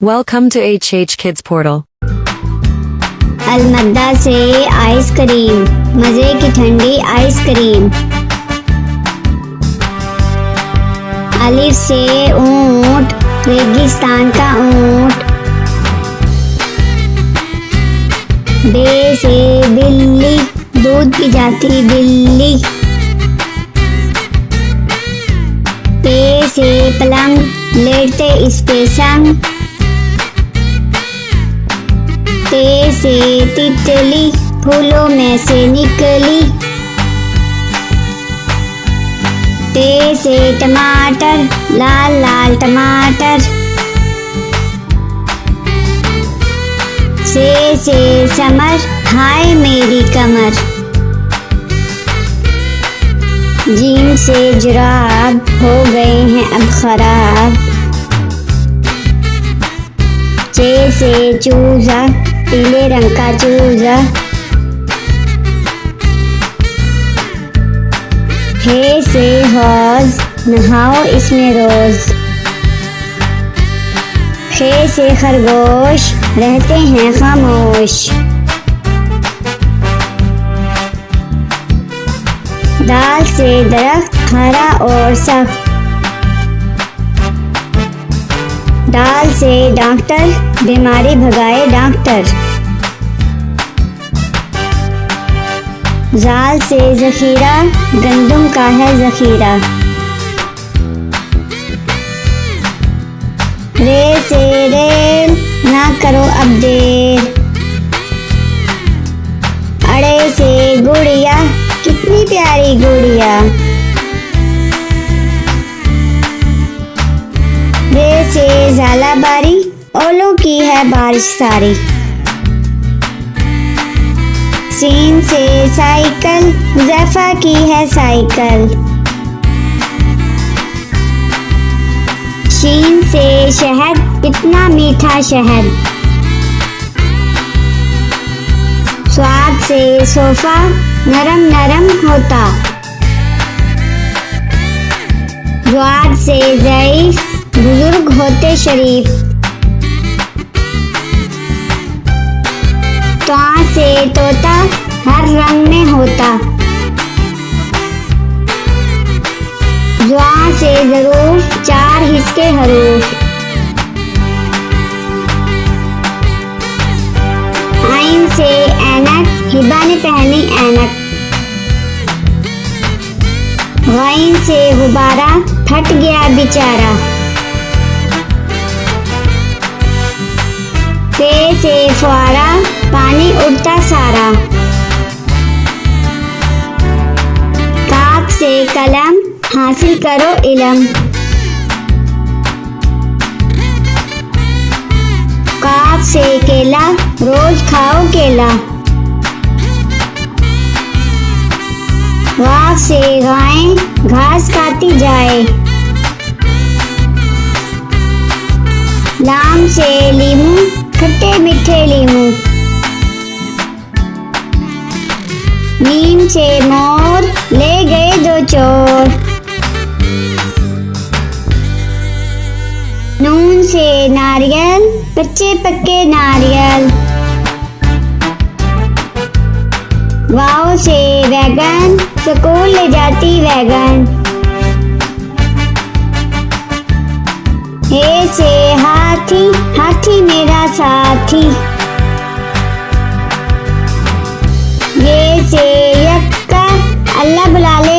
Welcome to HH Kids Portal. अलमद्दा से ice cream, मजे की ठंडी आइसक्रीम। अलिफ से ऊंट, रेगिस्तान का ऊंट। बे से बिल्ली, दूध पी जाती बिल्ली। पे से पलंग, लेटते इस पे संग। ते से तितली, फूलों में से निकली। टे से टमाटर, लाल लाल टमाटर। से समर, हाय मेरी कमर। जीन से जुराब, हो गए हैं अब खराब। चे से चूजा, पीले रंग का चूजा। हे से हौज, नहाओ इसमें रोज। खे से खरगोश, रहते हैं खामोश। दाल से दरख्त, हरा और सख्त। दाल से डॉक्टर, बीमारी भगाए डॉक्टर। जाल से जखीरा, गंदुम का है जखीरा। रे से रेल, ना करो अब देर। अड़े से गुड़िया, कितनी प्यारी गुड़िया। रे से झालाबारी, ओलों की है बारिश सारी। सीन से साइकिल, हुज़ैफा की है साइकिल। शीन से शहद, कितना मीठा शहद। स्वाद से सोफा, नरम नरम होता। ज्वाद से ज़ईफ, बुजुर्ग होते शरीफ। त्वा से तोता, हर रंग में होता। ज्वा से जरूर, चार हिस्से हरूफ। आइन से ऐनक, हिबा ने पहनी ऐनक। गाइन से गुब्बारा, फट गया बेचारा। पे से फुआरा, पानी उड़ता सारा। काफ से कलम, हासिल करो इलम। काफ से केला, रोज खाओ केला। वाफ से गाय, घास खाती जाए। लाम से लीमू, खट्टे मीठे लीमू। मीम से मोर, ले गए दो चोर। नून से नारियल, कच्चे पक्के नारियल। वाव से वैगन, स्कूल ले जाती वैगन। हे से हाथी, हाथी मेरा साथी। ये से यक्का, अल्लाह बुला ले